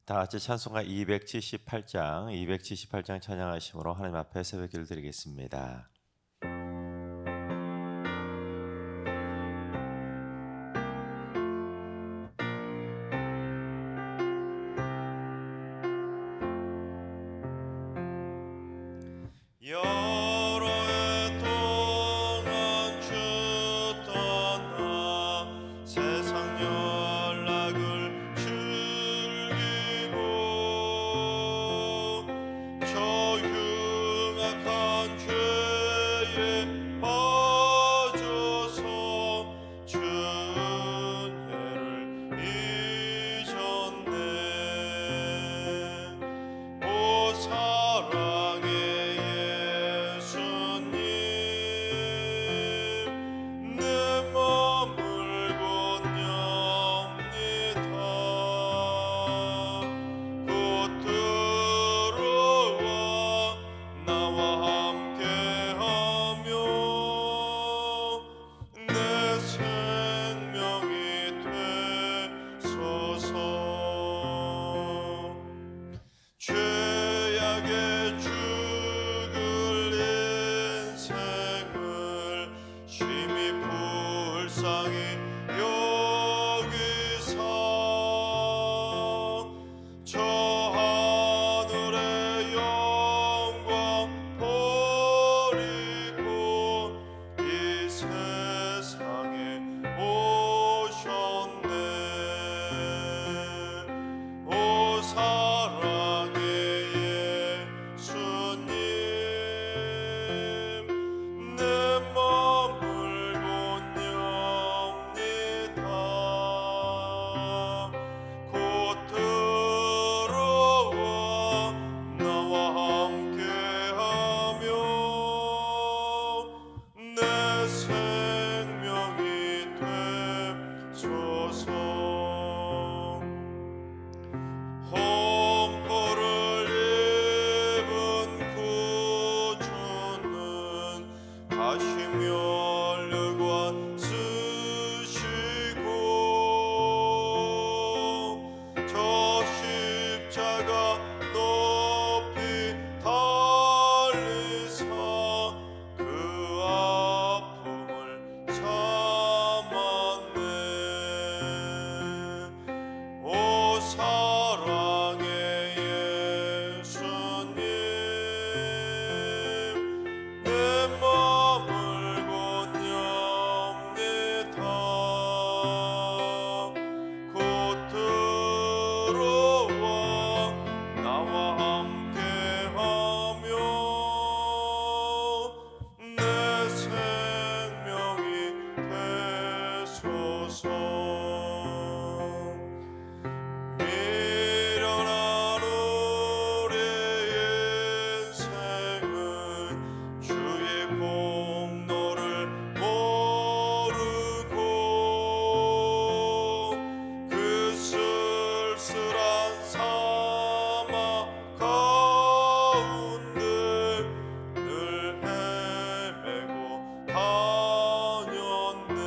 다 같이 찬송가 278장 찬양하심으로 하나님 앞에 새벽기를 드리겠습니다. 여러 해 동안 주 떠나 세상 연락을 즐기고 저 흉악한 죄에 빠져서 주 은혜를 잊었네. 오 사랑의 예수님, 내 맘을 건넵니다. 곧 들어와 나와 함께하며 내 생명이 되소서. 죄악에 죽을 인생을 심히 불쌍히 여기사 저 하늘의 영광 버리고 이 세상에 오셨네. 오 사랑의 예수님, 내 맘을 건넵니다. 곧 들어와 나와 함께하며 내 생명이 되소서. 험포를 입은 구주는 가시며 혈관 쓰시고 저 십자가 높이 달리사 그 아픔을 참았네. 오 사랑의 예수님, 내 맘을 건넵니다. 곧 들어와 나와 함께하며 내 생명이 되소서. 미련한 우리의 인생은 주의 공로를 모르고 그 쓸쓸한 사막 가운데 늘 헤매고 다녔네.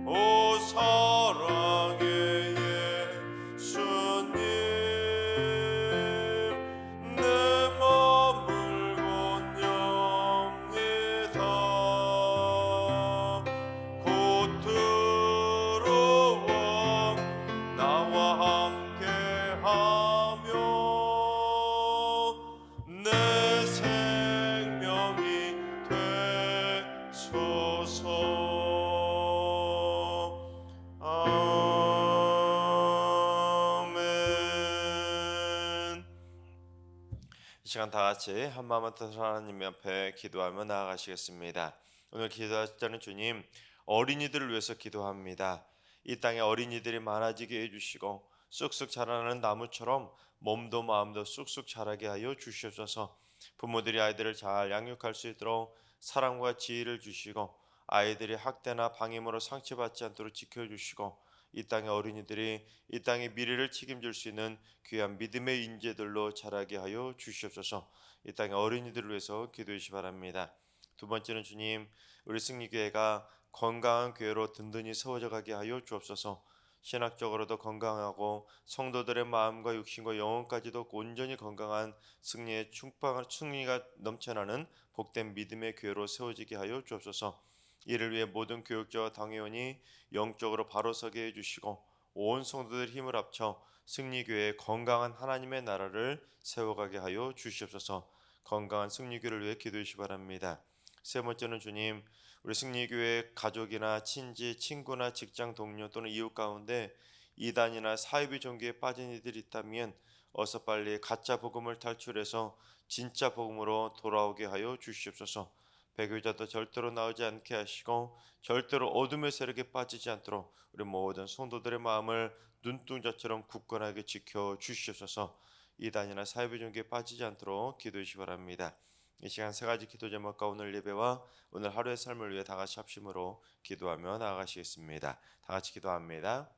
오 사랑의 예수님, 내 맘을 건넵니다. 곧 들어와 나와 함께하며 내 생명이 되소서. 아멘. 이 시간 다 같이 한 마음을 뜻으로 하나님 앞에 기도하며 나아가시겠습니다. 오늘 기도하시자는 주님, 어린이들을 위해서 기도합니다. 이 땅에 어린이들이 많아지게 해주시고 쑥쑥 자라나는 나무처럼 몸도 마음도 쑥쑥 자라게 하여 주시옵소서. 부모들이 아이들을 잘 양육할 수 있도록 사랑과 지혜를 주시고 아이들이 학대나 방임으로 상처받지 않도록 지켜주시고 이 땅의 어린이들이 이 땅의 미래를 책임질 수 있는 귀한 믿음의 인재들로 자라게 하여 주시옵소서. 이 땅의 어린이들을 위해서 기도해 주시기 바랍니다. 두 번째는 주님, 우리 승리교회가 건강한 교회로 든든히 세워져 가게 하여 주옵소서. 신학적으로도 건강하고 성도들의 마음과 육신과 영혼까지도 온전히 건강한 승리가 넘쳐나는 복된 믿음의 교회로 세워지게 하여 주옵소서. 이를 위해 모든 교육자와 당회원이 영적으로 바로 서게 해주시고 온 성도들 힘을 합쳐 승리교회의 건강한 하나님의 나라를 세워가게 하여 주시옵소서. 건강한 승리교회를 위해 기도해 주시 바랍니다. 세 번째는 주님, 우리 승리교회 가족이나 친지, 친구나 직장 동료 또는 이웃 가운데 이단이나 사이비 종교에 빠진 이들이 있다면 어서 빨리 가짜 복음을 탈출해서 진짜 복음으로 돌아오게 하여 주시옵소서. 배교자도 절대로 나오지 않게 하시고 절대로 어둠의 세력에 빠지지 않도록 우리 모든 성도들의 마음을 눈동자처럼 굳건하게 지켜 주시옵소서. 이단이나 사이비 종교에 빠지지 않도록 기도해 주시 바랍니다. 이 시간 세 가지 기도 제목과 오늘 예배와 오늘 하루의 삶을 위해 다 같이 합심으로 기도하며 나아가시겠습니다. 다 같이 기도합니다.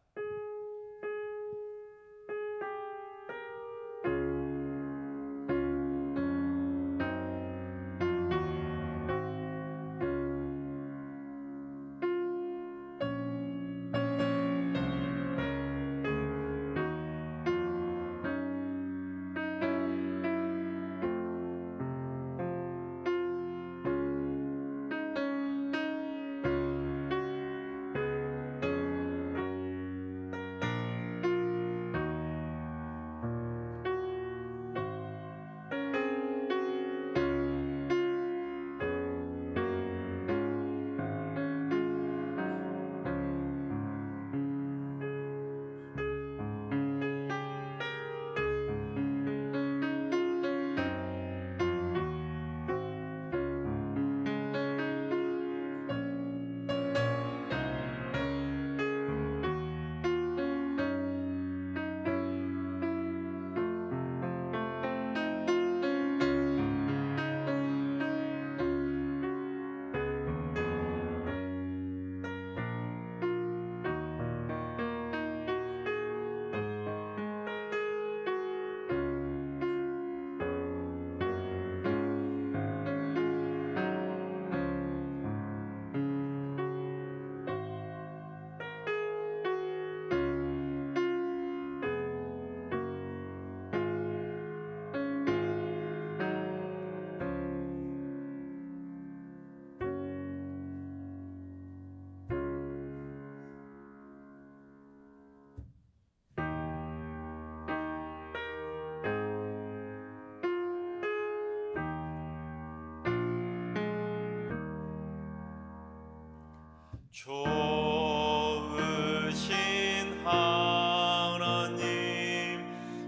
좋으신 하나님,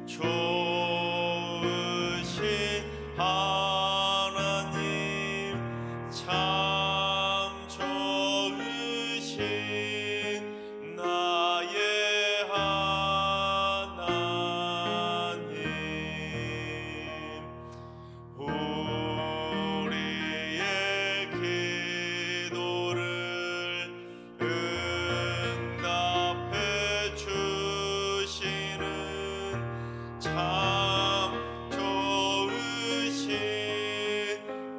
좋으신 하나님, 참 좋으신 나의 하나님. 우리의 기도를 응답해 주시는 참 좋으신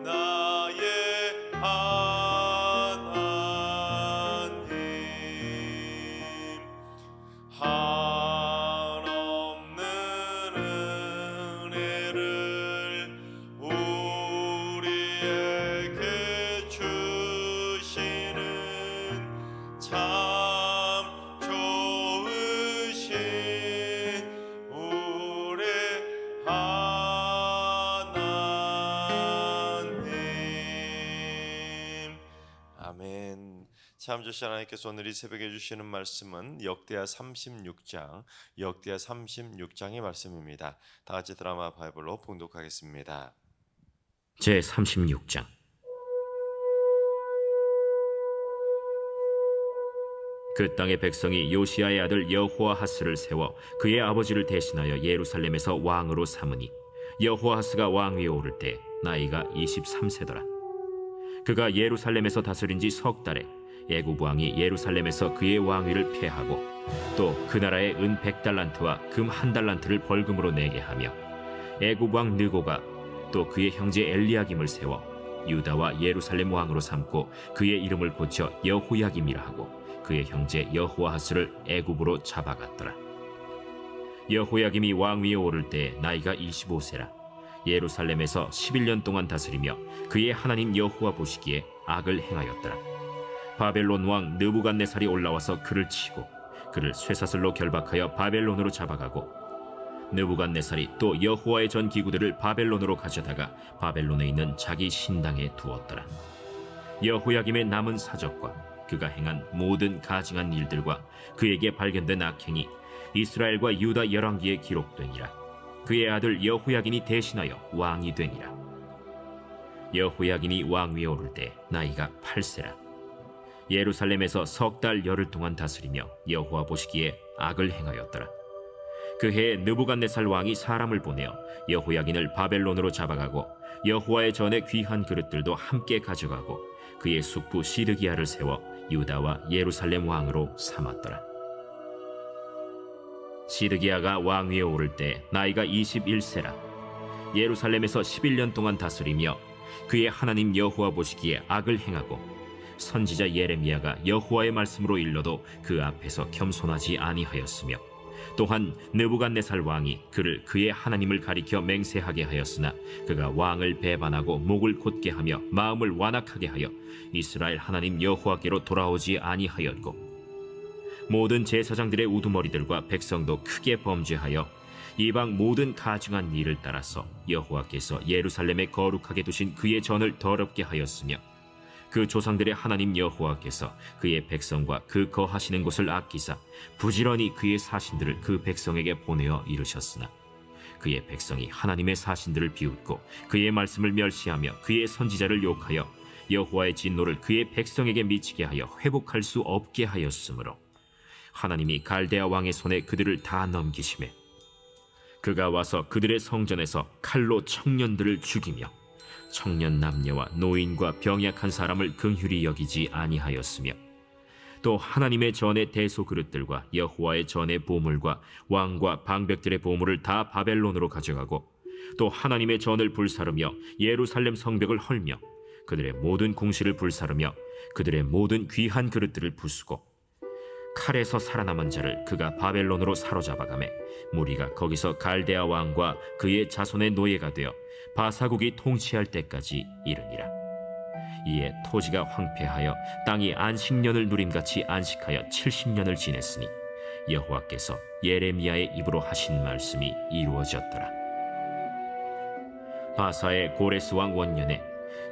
나의 하나님. 한없는 은혜를 우리에게 주시는 참 좋으신 우리 하나님. 아멘. 참 좋으신 하나님께서 오늘 이 새벽에 주시는 말씀은 역대하 36장의 말씀입니다. 다 같이 드라마 바이블로 봉독하겠습니다. 제36장. 그 땅의 백성이 요시야의 아들 여호아하스를 세워 그의 아버지를 대신하여 예루살렘에서 왕으로 삼으니 여호아하스가 왕위에 오를 때 나이가 23세더라. 그가 예루살렘에서 다스린 지 석 달에 애굽 왕이 예루살렘에서 그의 왕위를 폐하고 또 그 나라의 은 100달란트와 금 1달란트를 벌금으로 내게 하며 애굽 왕 느고가 또 그의 형제 엘리야김을 세워 유다와 예루살렘 왕으로 삼고 그의 이름을 고쳐 여호야김이라 하고 그의 형제 여호아하스를 애굽으로 잡아갔더라. 여호야김이 왕 위에 오를 때 나이가 25세라. 예루살렘에서 11년 동안 다스리며 그의 하나님 여호와 보시기에 악을 행하였더라. 바벨론 왕 느부갓네살이 올라와서 그를 치고 그를 쇠사슬로 결박하여 바벨론으로 잡아가고, 느부갓네살이 또 여호와의 전 기구들을 바벨론으로 가져다가 바벨론에 있는 자기 신당에 두었더라. 여호야김의 남은 사적과 그가 행한 모든 가증한 일들과 그에게 발견된 악행이 이스라엘과 유다 열왕기에 기록되니라. 그의 아들 여호야긴이 대신하여 왕이 되니라. 여호야긴이 왕 위에 오를 때 나이가 8세라. 예루살렘에서 석 달 열흘 동안 다스리며 여호와 보시기에 악을 행하였더라. 그 해에 느부갓네살 왕이 사람을 보내어 여호야긴을 바벨론으로 잡아가고 여호와의 전에 귀한 그릇들도 함께 가져가고 그의 숙부 시드기야를 세워 유다와 예루살렘 왕으로 삼았더라. 시드기야가 왕 위에 오를 때 나이가 21세라. 예루살렘에서 11년 동안 다스리며 그의 하나님 여호와 보시기에 악을 행하고 선지자 예레미야가 여호와의 말씀으로 일러도 그 앞에서 겸손하지 아니하였으며, 또한 느부갓네살 왕이 그를 그의 하나님을 가리켜 맹세하게 하였으나 그가 왕을 배반하고 목을 곧게 하며 마음을 완악하게 하여 이스라엘 하나님 여호와께로 돌아오지 아니하였고, 모든 제사장들의 우두머리들과 백성도 크게 범죄하여 이방 모든 가증한 일을 따라서 여호와께서 예루살렘에 거룩하게 두신 그의 전을 더럽게 하였으며, 그 조상들의 하나님 여호와께서 그의 백성과 그 거하시는 곳을 아끼사 부지런히 그의 사신들을 그 백성에게 보내어 이르셨으나, 그의 백성이 하나님의 사신들을 비웃고 그의 말씀을 멸시하며 그의 선지자를 욕하여 여호와의 진노를 그의 백성에게 미치게 하여 회복할 수 없게 하였으므로 하나님이 갈대아 왕의 손에 그들을 다 넘기시매, 그가 와서 그들의 성전에서 칼로 청년들을 죽이며 청년 남녀와 노인과 병약한 사람을 긍휼히 여기지 아니하였으며, 또 하나님의 전의 대소 그릇들과 여호와의 전의 보물과 왕과 방백들의 보물을 다 바벨론으로 가져가고, 또 하나님의 전을 불사르며 예루살렘 성벽을 헐며 그들의 모든 궁시를 불사르며 그들의 모든 귀한 그릇들을 부수고, 칼에서 살아남은 자를 그가 바벨론으로 사로잡아가매 무리가 거기서 갈대아 왕과 그의 자손의 노예가 되어 바사국이 통치할 때까지 이르니라. 이에 토지가 황폐하여 땅이 안식년을 누림같이 안식하여 70년을 지냈으니 여호와께서 예레미야의 입으로 하신 말씀이 이루어졌더라. 바사의 고레스 왕 원년에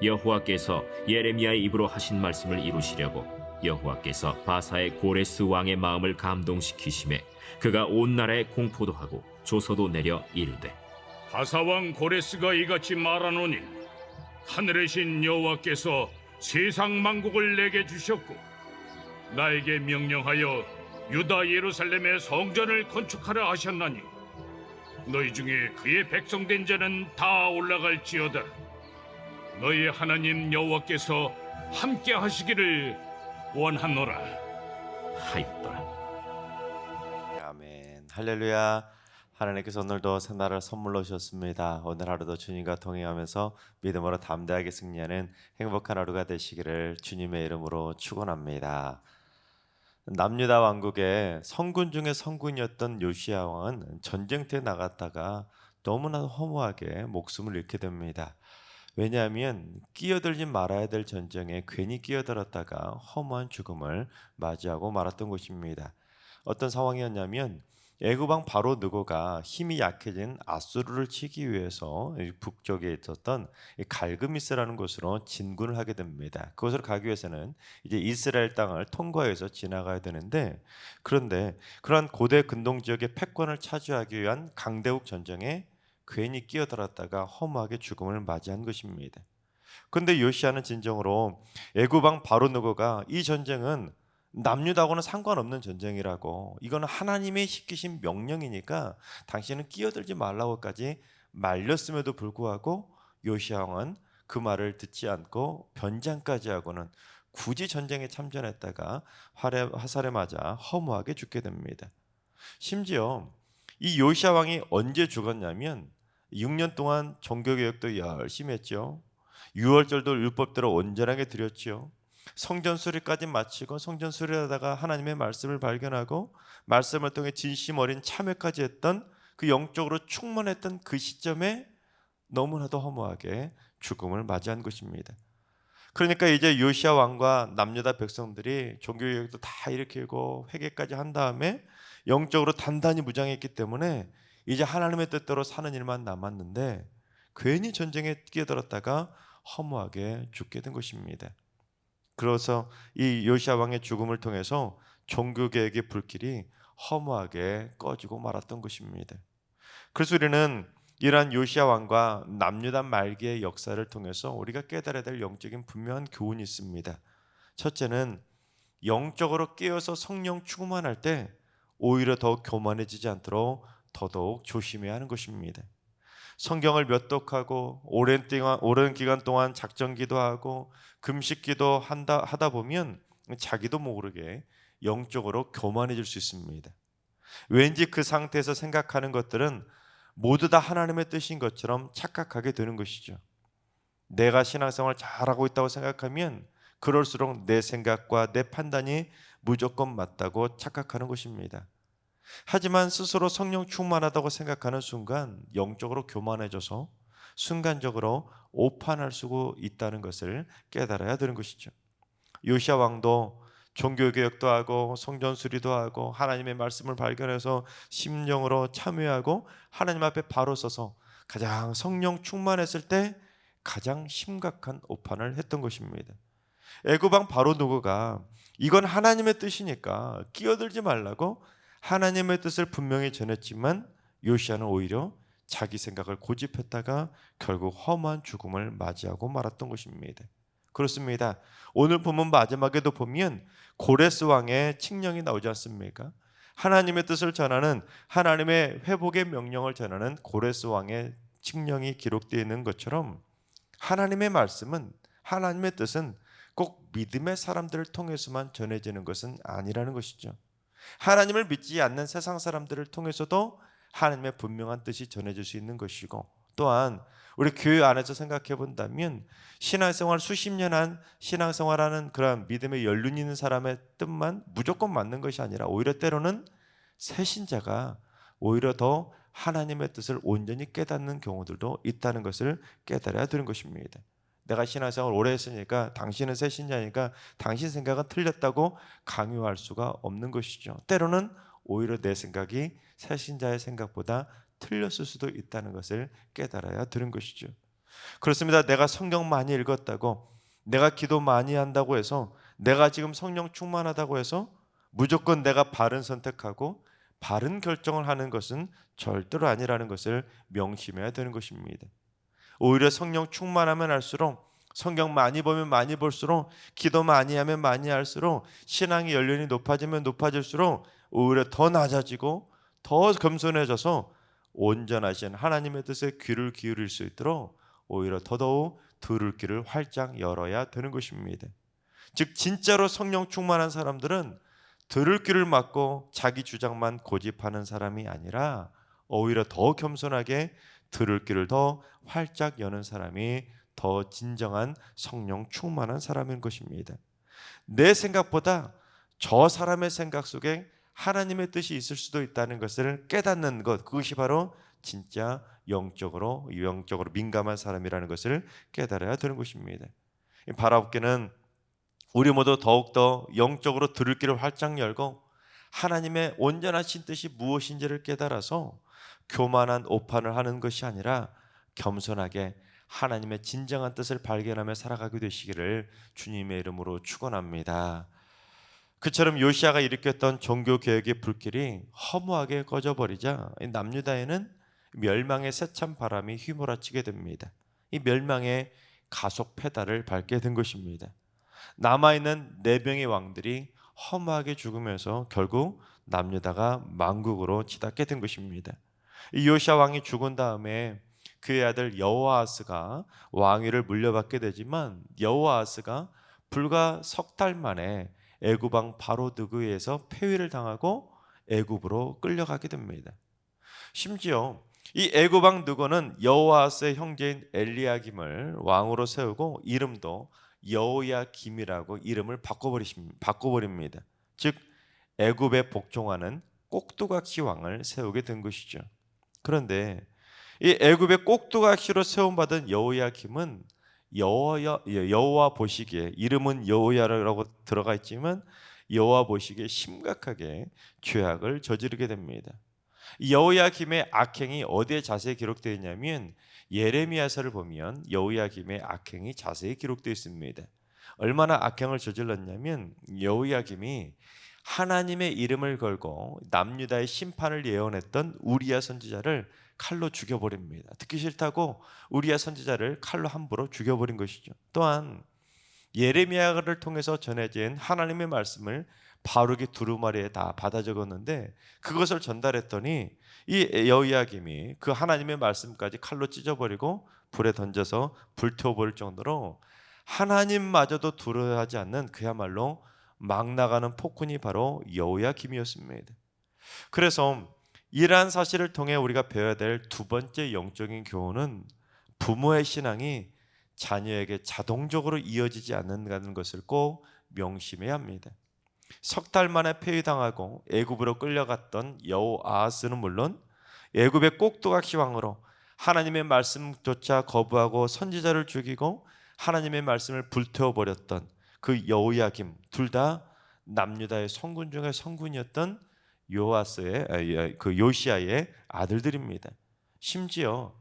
여호와께서 예레미야의 입으로 하신 말씀을 이루시려고 여호와께서 바사의 고레스 왕의 마음을 감동시키심에 그가 온 나라에 공포도 하고 조서도 내려 이르되, 바사왕 고레스가 이같이 말하노니 하늘의 신 여호와께서 세상 만국을 내게 주셨고 나에게 명령하여 유다 예루살렘의 성전을 건축하라 하셨나니 너희 중에 그의 백성된 자는 다 올라갈지어다. 너희 하나님 여호와께서 함께 하시기를 원하노라 하였더라. 아멘. 할렐루야. 하나님께서 오늘도 새날을 선물로 주셨습니다. 오늘 하루도 주님과 동행하면서 믿음으로 담대하게 승리하는 행복한 하루가 되시기를 주님의 이름으로 축원합니다. 남유다 왕국의 성군 중에 성군이었던 요시야 왕은 전쟁터에 나갔다가 너무나 허무하게 목숨을 잃게 됩니다. 왜냐하면 끼어들지 말아야 될 전쟁에 괜히 끼어들었다가 허무한 죽음을 맞이하고 말았던 것입니다. 어떤 상황이었냐면 애굽왕 바로 느고가 힘이 약해진 아수르를 치기 위해서 북쪽에 있었던 갈그미스라는 곳으로 진군을 하게 됩니다. 그곳으로 가기 위해서는 이제 이스라엘 땅을 통과해서 지나가야 되는데, 그런데 그러한 고대 근동 지역의 패권을 차지하기 위한 강대국 전쟁에 괜히 끼어들었다가 허무하게 죽음을 맞이한 것입니다. 그런데 요시야는 진정으로 애굽왕 바로 느고가 이 전쟁은 남유다하고는 상관없는 전쟁이라고, 이거는 하나님의 시키신 명령이니까 당신은 끼어들지 말라고까지 말렸음에도 불구하고 요시야 왕은 그 말을 듣지 않고 변장까지 하고는 굳이 전쟁에 참전했다가 화살에 맞아 허무하게 죽게 됩니다. 심지어 이 요시야 왕이 언제 죽었냐면 6년 동안 종교개혁도 열심히 했죠. 유월절도 율법대로 온전하게 드렸죠. 성전 수리까지 마치고 성전 수리하다가 하나님의 말씀을 발견하고 말씀을 통해 진심 어린 참회까지 했던 그 영적으로 충만했던 그 시점에 너무나도 허무하게 죽음을 맞이한 것입니다. 그러니까 이제 요시야 왕과 남유다 백성들이 종교개혁도 다 일으키고 회개까지 한 다음에 영적으로 단단히 무장했기 때문에 이제 하나님의 뜻대로 사는 일만 남았는데 괜히 전쟁에 끼어들었다가 허무하게 죽게 된 것입니다. 그래서 이 요시야 왕의 죽음을 통해서 종교개혁의 불길이 허무하게 꺼지고 말았던 것입니다. 그래서 우리는 이러한 요시야 왕과 남유다 말기의 역사를 통해서 우리가 깨달아야 될 영적인 분명한 교훈이 있습니다. 첫째는 영적으로 깨어서 성령 충만할 때 오히려 더 교만해지지 않도록 더더욱 조심해야 하는 것입니다. 성경을 몇독하고 오랜 기간 동안 작정 기도하고 금식 기도 하다 보면 자기도 모르게 영적으로 교만해질 수 있습니다. 왠지 그 상태에서 생각하는 것들은 모두 다 하나님의 뜻인 것처럼 착각하게 되는 것이죠. 내가 신앙생활 잘하고 있다고 생각하면 그럴수록 내 생각과 내 판단이 무조건 맞다고 착각하는 것입니다. 하지만 스스로 성령 충만하다고 생각하는 순간 영적으로 교만해져서 순간적으로 오판할 수 있다는 것을 깨달아야 되는 것이죠. 요시야 왕도 종교개혁도 하고 성전 수리도 하고 하나님의 말씀을 발견해서 심령으로 참여하고 하나님 앞에 바로 서서 가장 성령 충만했을 때 가장 심각한 오판을 했던 것입니다. 애굽 왕 바로 누구가 이건 하나님의 뜻이니까 끼어들지 말라고 하나님의 뜻을 분명히 전했지만 요시야는 오히려 자기 생각을 고집했다가 결국 험한 죽음을 맞이하고 말았던 것입니다. 그렇습니다. 오늘 본문 마지막에도 보면 고레스 왕의 칙령이 나오지 않습니까? 하나님의 뜻을 전하는 하나님의 회복의 명령을 전하는 고레스 왕의 칙령이 기록되어 있는 것처럼 하나님의 말씀은 하나님의 뜻은 꼭 믿음의 사람들을 통해서만 전해지는 것은 아니라는 것이죠. 하나님을 믿지 않는 세상 사람들을 통해서도 하나님의 분명한 뜻이 전해질 수 있는 것이고 또한 우리 교회 안에서 생각해 본다면 신앙생활 수십 년 한 신앙생활하는 그런 믿음의 연륜 있는 사람의 뜻만 무조건 맞는 것이 아니라 오히려 때로는 새신자가 오히려 더 하나님의 뜻을 온전히 깨닫는 경우들도 있다는 것을 깨달아야 되는 것입니다. 내가 신앙생활 오래 했으니까 당신은 새신자니까 당신 생각은 틀렸다고 강요할 수가 없는 것이죠. 때로는 오히려 내 생각이 새신자의 생각보다 틀렸을 수도 있다는 것을 깨달아야 되는 것이죠. 그렇습니다. 내가 성경 많이 읽었다고 내가 기도 많이 한다고 해서 내가 지금 성령 충만하다고 해서 무조건 내가 바른 선택하고 바른 결정을 하는 것은 절대로 아니라는 것을 명심해야 되는 것입니다. 오히려 성령 충만하면 할수록 성경 많이 보면 많이 볼수록 기도 많이 하면 많이 할수록 신앙의 연륜이 높아지면 높아질수록 오히려 더 낮아지고 더 겸손해져서 온전하신 하나님의 뜻에 귀를 기울일 수 있도록 오히려 더더욱 들을 귀를 활짝 열어야 되는 것입니다. 즉 진짜로 성령 충만한 사람들은 들을 귀를 막고 자기 주장만 고집하는 사람이 아니라 오히려 더 겸손하게 들을 귀를 더 활짝 여는 사람이 더 진정한 성령 충만한 사람인 것입니다. 내 생각보다 저 사람의 생각 속에 하나님의 뜻이 있을 수도 있다는 것을 깨닫는 것, 그것이 바로 진짜 영적으로 민감한 사람이라는 것을 깨달아야 되는 것입니다. 바라옵기는 우리 모두 더욱더 영적으로 들을 귀를 활짝 열고 하나님의 온전하신 뜻이 무엇인지를 깨달아서 교만한 오판을 하는 것이 아니라 겸손하게 하나님의 진정한 뜻을 발견하며 살아가게 되시기를 주님의 이름으로 축원합니다. 그처럼 요시야가 일으켰던 종교개혁의 불길이 허무하게 꺼져버리자 남유다에는 멸망의 세찬 바람이 휘몰아치게 됩니다. 이 멸망의 가속 페달을 밟게 된 것입니다. 남아있는 4명의 왕들이 허무하게 죽으면서 결국 남유다가 망국으로 치닫게 된 것입니다. 이 요시야 왕이 죽은 다음에 그의 아들 여호아하스가 왕위를 물려받게 되지만 여호아하스가 불과 석 달 만에 애굽 왕 바로 느고에 의해서 폐위를 당하고 애굽으로 끌려가게 됩니다. 심지어 이 애굽 왕 느고는 여호아하스의 형제인 엘리야김을 왕으로 세우고 이름도 여호야김이라고 이름을 바꿔버립니다. 즉 애굽에 복종하는 꼭두각시 왕을 세우게 된 것이죠. 그런데 이 애굽의 꼭두각시로 세움받은 여호야김은 여호와 보시기에, 이름은 여호야라고 들어가 있지만 여호와 보시기에 심각하게 죄악을 저지르게 됩니다. 여호야김의 악행이 어디에 자세히 기록되어 있냐면 예레미야서를 보면 여호야김의 악행이 자세히 기록되어 있습니다. 얼마나 악행을 저질렀냐면 여호야김이 하나님의 이름을 걸고 남유다의 심판을 예언했던 우리야 선지자를 칼로 죽여버립니다. 듣기 싫다고 우리야 선지자를 칼로 함부로 죽여버린 것이죠. 또한 예레미야를 통해서 전해진 하나님의 말씀을 바룩이 두루마리에 다 받아 적었는데 그것을 전달했더니 이 여호야김이 그 하나님의 말씀까지 칼로 찢어버리고 불에 던져서 불태워버릴 정도로 하나님마저도 두려워하지 않는 그야말로 막 나가는 폭군이 바로 여호야김이었습니다. 그래서 이러한 사실을 통해 우리가 배워야 될 두 번째 영적인 교훈은 부모의 신앙이 자녀에게 자동적으로 이어지지 않는다는 것을 꼭 명심해야 합니다. 석 달 만에 폐위당하고 애굽으로 끌려갔던 여호아하스는 물론 애굽의 꼭두각시 왕으로 하나님의 말씀조차 거부하고 선지자를 죽이고 하나님의 말씀을 불태워버렸던 그 여호야김, 둘 다 남유다의 성군 중에 성군이었던 그 요시야의 아들들입니다. 심지어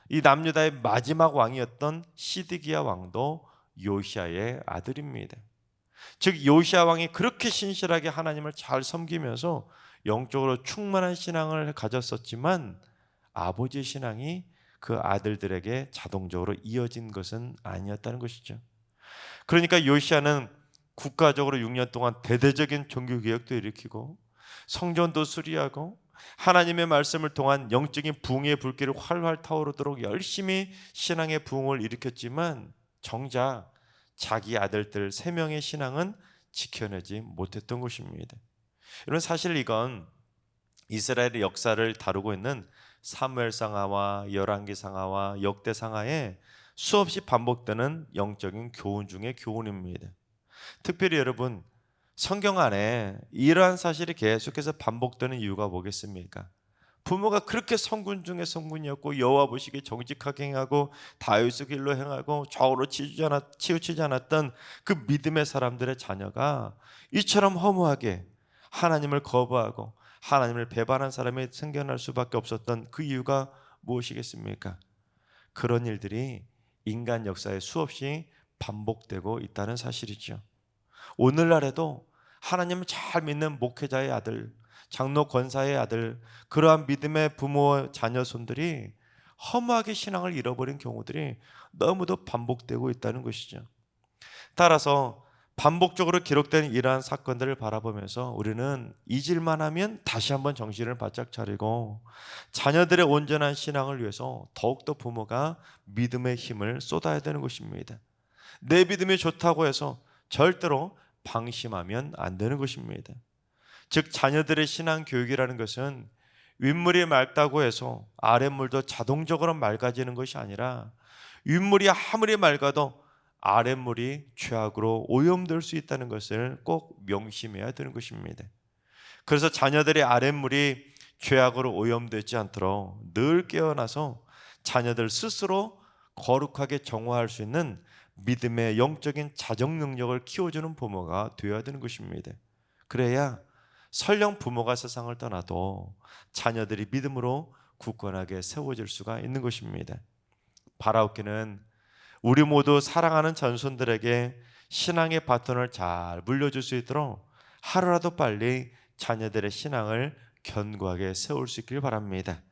이 남유다의 마지막 왕이었던 시드기야 왕도 요시야의 아들입니다. 즉 요시야 왕이 그렇게 신실하게 하나님을 잘 섬기면서 영적으로 충만한 신앙을 가졌었지만 아버지의 신앙이 그 아들들에게 자동적으로 이어진 것은 아니었다는 것이죠. 그러니까 요시야는 국가적으로 6년 동안 대대적인 종교개혁도 일으키고 성전도 수리하고 하나님의 말씀을 통한 영적인 부흥의 불길을 활활 타오르도록 열심히 신앙의 부흥을 일으켰지만 정작 자기 아들들 3명의 신앙은 지켜내지 못했던 것입니다. 여러분, 사실 이건 이스라엘의 역사를 다루고 있는 사무엘상하와 열왕기상하와 역대상하에 수없이 반복되는 영적인 교훈 중의 교훈입니다. 특별히 여러분, 성경 안에 이러한 사실이 계속해서 반복되는 이유가 뭐겠습니까? 부모가 그렇게 성군 중에 성군이었고 여호와 보시기에 정직하게 행하고 다윗의 길로 행하고 좌우로 치우치지 않았던 그 믿음의 사람들의 자녀가 이처럼 허무하게 하나님을 거부하고 하나님을 배반한 사람이 생겨날 수밖에 없었던 그 이유가 무엇이겠습니까? 그런 일들이 인간 역사에 수없이 반복되고 있다는 사실이죠. 오늘날에도 하나님을 잘 믿는 목회자의 아들, 장로 권사의 아들, 그러한 믿음의 부모 자녀 손들이 허무하게 신앙을 잃어버린 경우들이 너무도 반복되고 있다는 것이죠. 따라서 반복적으로 기록된 이러한 사건들을 바라보면서 우리는 잊을만 하면 다시 한번 정신을 바짝 차리고 자녀들의 온전한 신앙을 위해서 더욱더 부모가 믿음의 힘을 쏟아야 되는 것입니다. 내 믿음이 좋다고 해서 절대로 방심하면 안 되는 것입니다. 즉 자녀들의 신앙 교육이라는 것은 윗물이 맑다고 해서 아랫물도 자동적으로 맑아지는 것이 아니라 윗물이 아무리 맑아도 아랫물이 죄악으로 오염될 수 있다는 것을 꼭 명심해야 되는 것입니다. 그래서 자녀들의 아랫물이 죄악으로 오염되지 않도록 늘 깨어나서 자녀들 스스로 거룩하게 정화할 수 있는 믿음의 영적인 자정 능력을 키워주는 부모가 되어야 되는 것입니다. 그래야 설령 부모가 세상을 떠나도 자녀들이 믿음으로 굳건하게 세워질 수가 있는 것입니다. 바라옵기는 우리 모두 사랑하는 자손들에게 신앙의 바톤을 잘 물려줄 수 있도록 하루라도 빨리 자녀들의 신앙을 견고하게 세울 수 있길 바랍니다.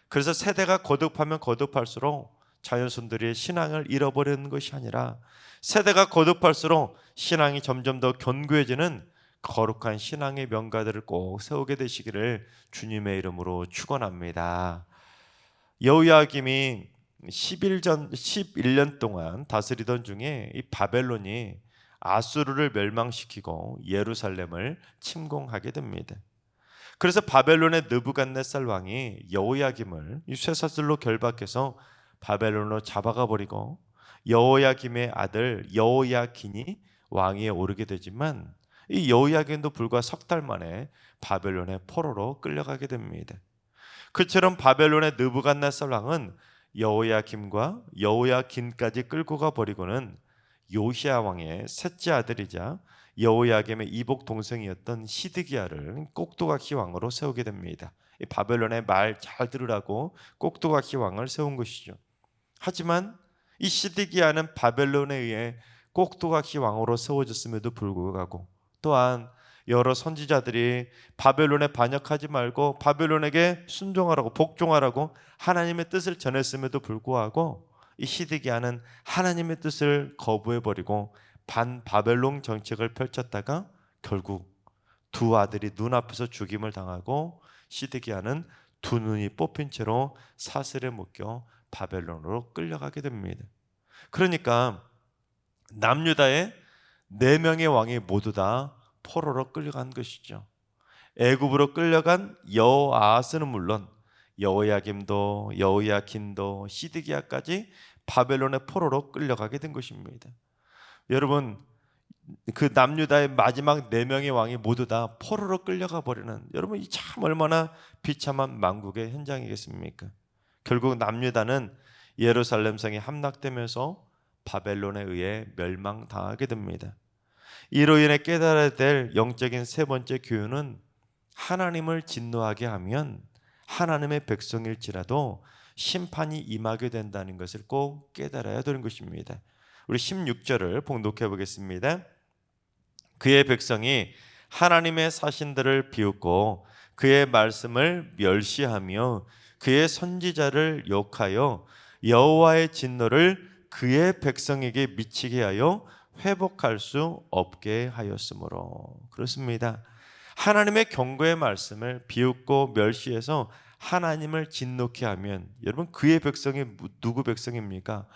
그래서 세대가 거듭하면 거듭할수록 자녀손들이 신앙을 잃어버리는 것이 아니라 세대가 거듭할수록 신앙이 점점 더 견고해지는 거룩한 신앙의 명가들을 꼭 세우게 되시기를 주님의 이름으로 축원합니다. 여호야김이 11년 동안 다스리던 중에 이 바벨론이 아수르를 멸망시키고 예루살렘을 침공하게 됩니다. 그래서 바벨론의 느부갓네살 왕이 여호야김을 이 쇠사슬로 결박해서 바벨론으로 잡아가 버리고 여호야김의 아들 여호야긴이 왕위에 오르게 되지만 이 여호야긴도 불과 석 달 만에 바벨론의 포로로 끌려가게 됩니다. 그처럼 바벨론의 느부갓네살 왕은 여호야김과 여호야긴까지 끌고 가 버리고는 요시야 왕의 셋째 아들이자 여호야김의 이복 동생이었던 시드기야를 꼭두각시 왕으로 세우게 됩니다. 이 바벨론의 말 잘 들으라고 꼭두각시 왕을 세운 것이죠. 하지만 이 시드기야는 바벨론에 의해 꼭두각시 왕으로 세워졌음에도 불구하고 또한 여러 선지자들이 바벨론에 반역하지 말고 바벨론에게 순종하라고 복종하라고 하나님의 뜻을 전했음에도 불구하고 이 시드기야는 하나님의 뜻을 거부해버리고 반바벨론 정책을 펼쳤다가 결국 두 아들이 눈앞에서 죽임을 당하고 시드기야는 두 눈이 뽑힌 채로 사슬에 묶여 바벨론으로 끌려가게 됩니다. 그러니까 남유다의 4명의 왕이 모두 다 포로로 끌려간 것이죠. 애굽으로 끌려간 여호아하스는 물론 여호야김도 여호야긴도 시드기야까지 바벨론의 포로로 끌려가게 된 것입니다. 여러분, 그 남유다의 마지막 4명의 왕이 모두 다 포로로 끌려가 버리는, 여러분 이 참 얼마나 비참한 망국의 현장이겠습니까? 결국 남유다는 예루살렘 성이 함락되면서 바벨론에 의해 멸망당하게 됩니다. 이로 인해 깨달아야 될 영적인 세 번째 교훈은 하나님을 진노하게 하면 하나님의 백성일지라도 심판이 임하게 된다는 것을 꼭 깨달아야 되는 것입니다. 우리 16절을 봉독해 보겠습니다. 그의 백성이 하나님의 사신들을 비웃고 그의 말씀을 멸시하며 그의 선지자를 욕하여 여호와의 진노를 그의 백성에게 미치게 하여 회복할 수 없게 하였으므로. 그렇습니다. 하나님의 경고의 말씀을 비웃고 멸시해서 하나님을 진노케 하면, 여러분 그의 백성이 누구 백성입니까?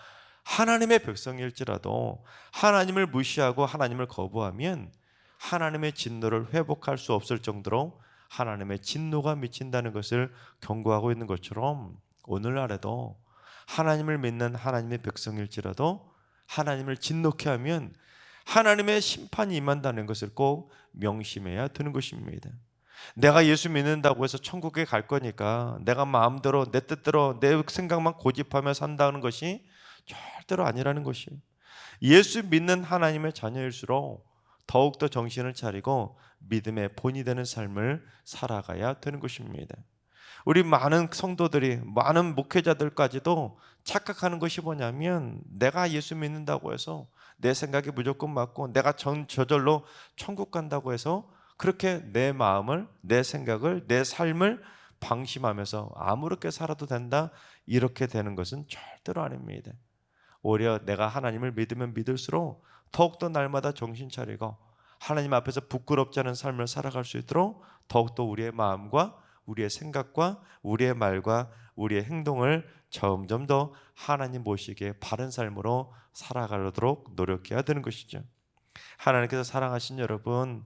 하나님의 백성일지라도 하나님을 무시하고 하나님을 거부하면 하나님의 진노를 회복할 수 없을 정도로 하나님의 진노가 미친다는 것을 경고하고 있는 것처럼 오늘날에도 하나님을 믿는 하나님의 백성일지라도 하나님을 진노케 하면 하나님의 심판이 임한다는 것을 꼭 명심해야 되는 것입니다. 내가 예수 믿는다고 해서 천국에 갈 거니까 내가 마음대로 내 뜻대로 내 생각만 고집하며 산다는 것이 절대로 아니라는 것이에요. 예수 믿는 하나님의 자녀일수록 더욱더 정신을 차리고 믿음의 본이 되는 삶을 살아가야 되는 것입니다. 우리 많은 성도들이, 많은 목회자들까지도 착각하는 것이 뭐냐면 내가 예수 믿는다고 해서 내 생각이 무조건 맞고 내가 저절로 천국 간다고 해서 그렇게 내 마음을, 내 생각을, 내 삶을 방심하면서 아무렇게 살아도 된다, 이렇게 되는 것은 절대로 아닙니다. 오히려 내가 하나님을 믿으면 믿을수록 더욱더 날마다 정신 차리고 하나님 앞에서 부끄럽지 않은 삶을 살아갈 수 있도록 더욱더 우리의 마음과 우리의 생각과 우리의 말과 우리의 행동을 점점 더 하나님 보시기에 바른 삶으로 살아가도록 노력해야 되는 것이죠. 하나님께서 사랑하신 여러분,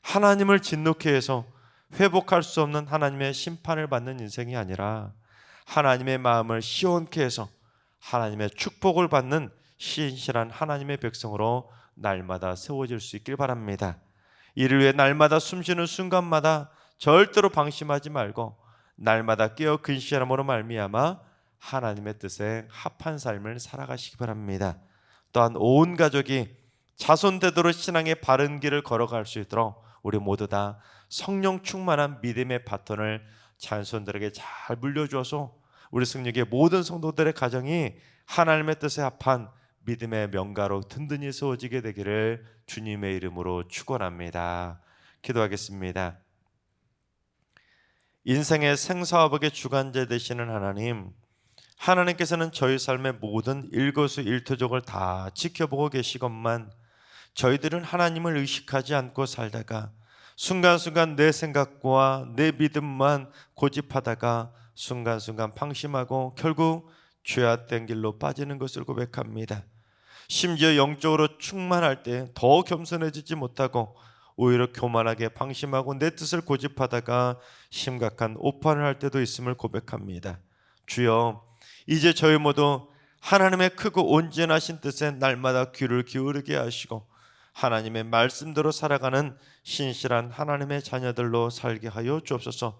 하나님을 진노케 해서 회복할 수 없는 하나님의 심판을 받는 인생이 아니라 하나님의 마음을 시원케 해서 하나님의 축복을 받는 신실한 하나님의 백성으로 날마다 세워질 수 있길 바랍니다. 이를 위해 날마다 숨쉬는 순간마다 절대로 방심하지 말고 날마다 깨어 근신함으로 말미암아 하나님의 뜻에 합한 삶을 살아가시기 바랍니다. 또한 온 가족이 자손되도록 신앙의 바른 길을 걸어갈 수 있도록 우리 모두 다 성령 충만한 믿음의 바톤을 자손들에게 잘 물려주어서 우리 승리의 모든 성도들의 가정이 하나님의 뜻에 합한 믿음의 명가로 든든히 세워지게 되기를 주님의 이름으로 축원합니다. 기도하겠습니다. 인생의 생사화복의 주관자 되시는 하나님, 하나님께서는 저희 삶의 모든 일거수일투족을 다 지켜보고 계시건만 저희들은 하나님을 의식하지 않고 살다가 순간순간 내 생각과 내 믿음만 고집하다가 순간순간 방심하고 결국 죄악된 길로 빠지는 것을 고백합니다. 심지어 영적으로 충만할 때 더 겸손해지지 못하고 오히려 교만하게 방심하고 내 뜻을 고집하다가 심각한 오판을 할 때도 있음을 고백합니다. 주여, 이제 저희 모두 하나님의 크고 온전하신 뜻에 날마다 귀를 기울이게 하시고 하나님의 말씀대로 살아가는 신실한 하나님의 자녀들로 살게 하여 주옵소서.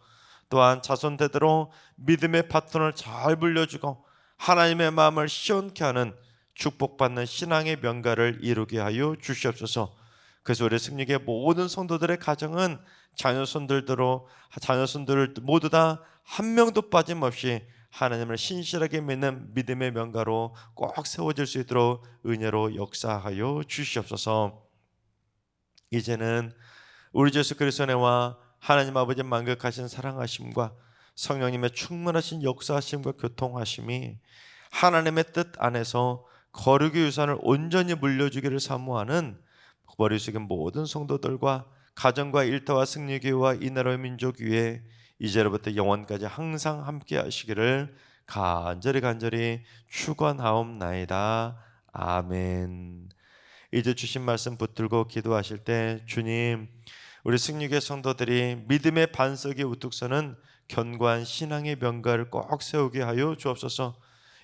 또한 자손대대로 믿음의 바톤을 잘 불려주고 하나님의 마음을 시원케 하는 축복받는 신앙의 명가를 이루게 하여 주시옵소서. 그래서 우리 승리의 모든 성도들의 가정은 자녀손들 모두 다 한 명도 빠짐없이 하나님을 신실하게 믿는 믿음의 명가로 꼭 세워질 수 있도록 은혜로 역사하여 주시옵소서. 이제는 우리 주 예수 그리스도의 은혜와 하나님 아버지 만극하신 사랑하심과 성령님의 충만하신 역사하심과 교통하심이 하나님의 뜻 안에서 거룩의 유산을 온전히 물려주기를 사모하는 머릿속의 모든 성도들과 가정과 일터와 승리교회와 이 나라의 민족 위에 이제로부터 영원까지 항상 함께 하시기를 간절히 축원하옵나이다. 아멘. 이제 주신 말씀 붙들고 기도하실 때 주님, 우리 승리교회 성도들이 믿음의 반석이 우뚝 서는 견고한 신앙의 명가를 꼭 세우게 하여 주옵소서.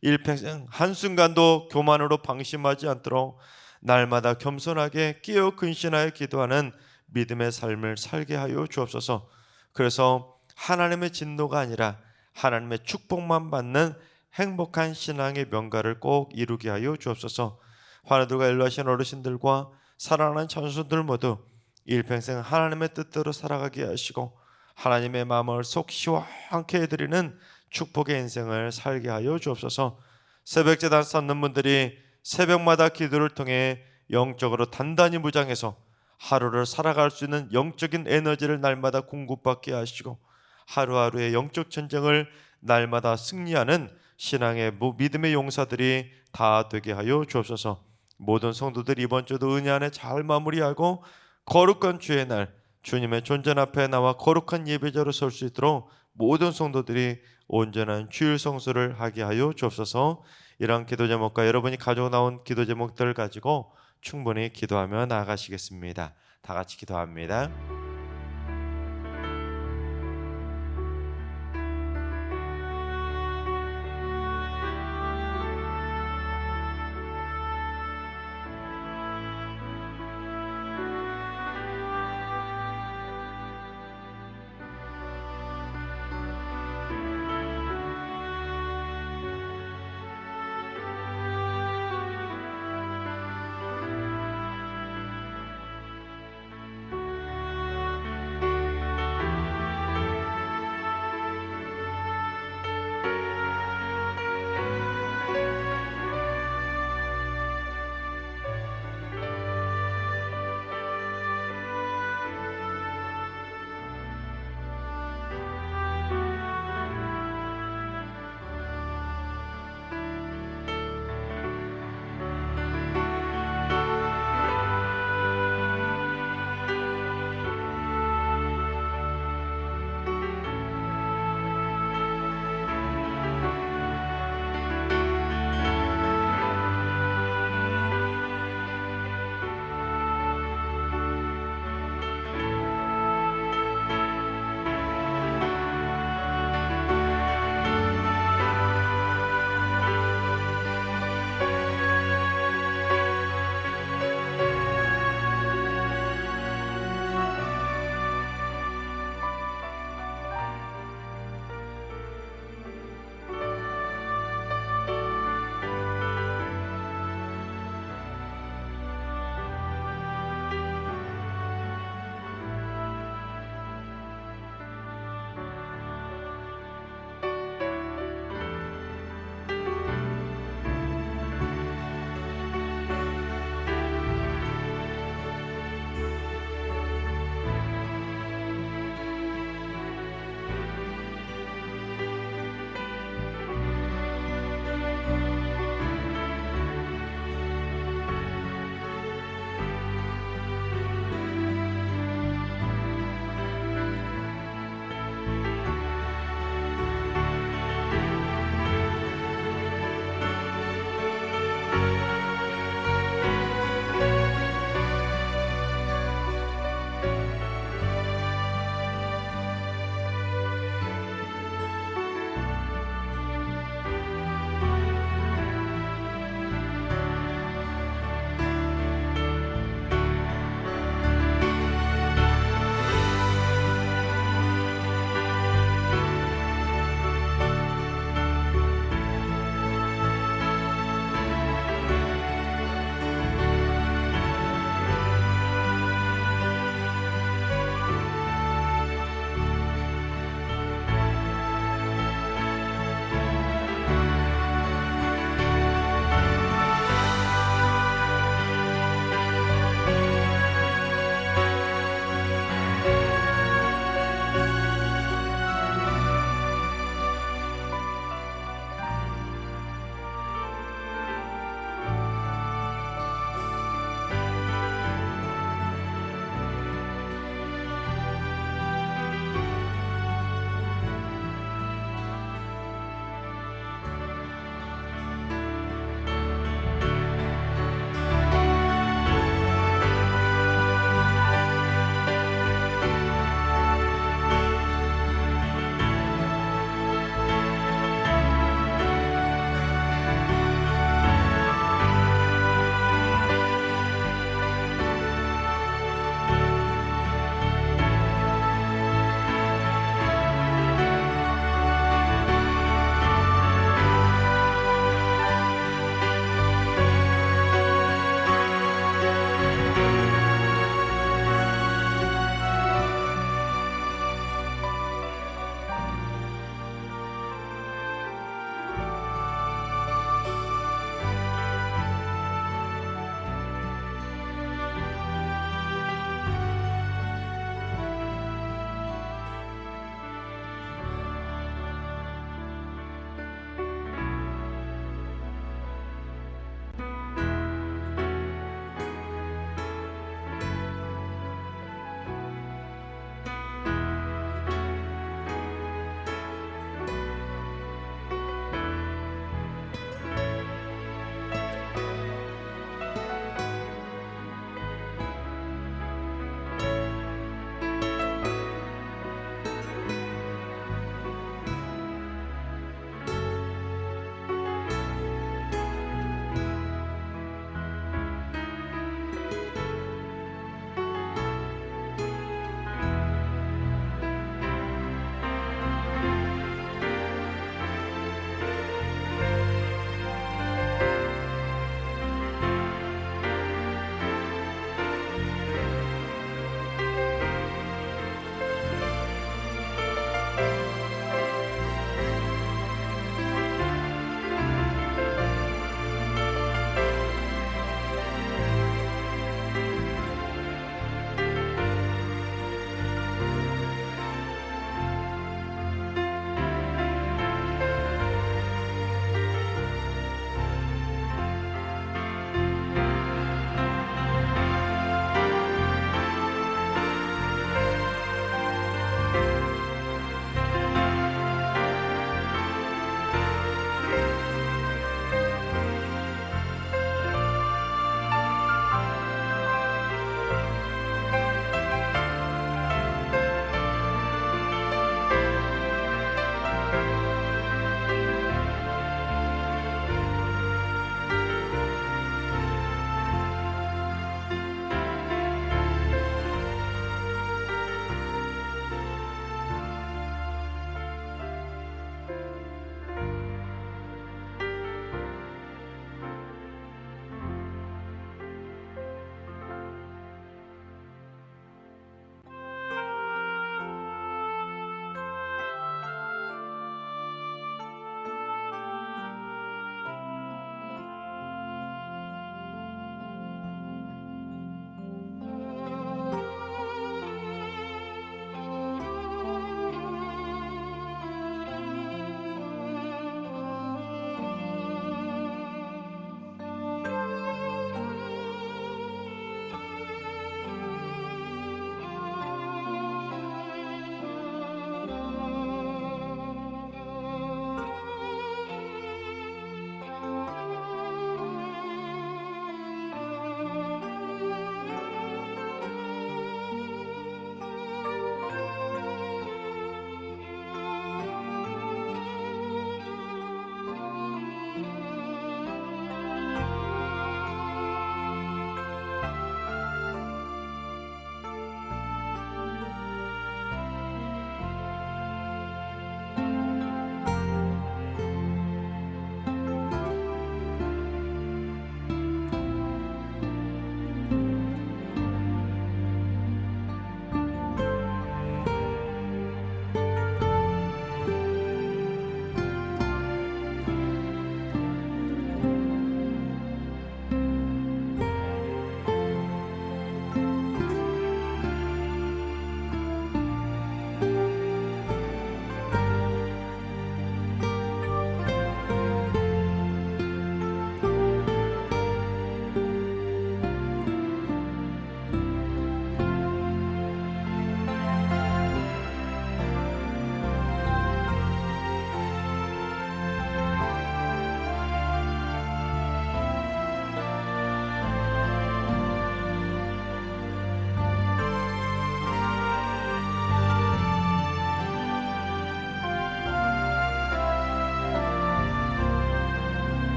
일평생 한순간도 교만으로 방심하지 않도록 날마다 겸손하게 끼어 근신하여 기도하는 믿음의 삶을 살게 하여 주옵소서. 그래서 하나님의 진노가 아니라 하나님의 축복만 받는 행복한 신앙의 명가를 꼭 이루게 하여 주옵소서. 환우들과 연로하신 어르신들과 사랑하는 자손들 모두 일평생 하나님의 뜻대로 살아가게 하시고 하나님의 마음을 속 시원케 해드리는 축복의 인생을 살게 하여 주옵소서. 새벽 제단 쌓는 분들이 새벽마다 기도를 통해 영적으로 단단히 무장해서 하루를 살아갈 수 있는 영적인 에너지를 날마다 공급받게 하시고 하루하루의 영적 전쟁을 날마다 승리하는 신앙의 믿음의 용사들이 다 되게 하여 주옵소서. 모든 성도들 이번 주도 은혜 안에 잘 마무리하고 거룩한 주의 날 주님의 존전 앞에 나와 거룩한 예배자로 설 수 있도록 모든 성도들이 온전한 주일 성수를 하게 하여 주옵소서. 이런 기도 제목과 여러분이 가지고 나온 기도 제목들을 가지고 충분히 기도하며 나아가시겠습니다. 다 같이 기도합니다.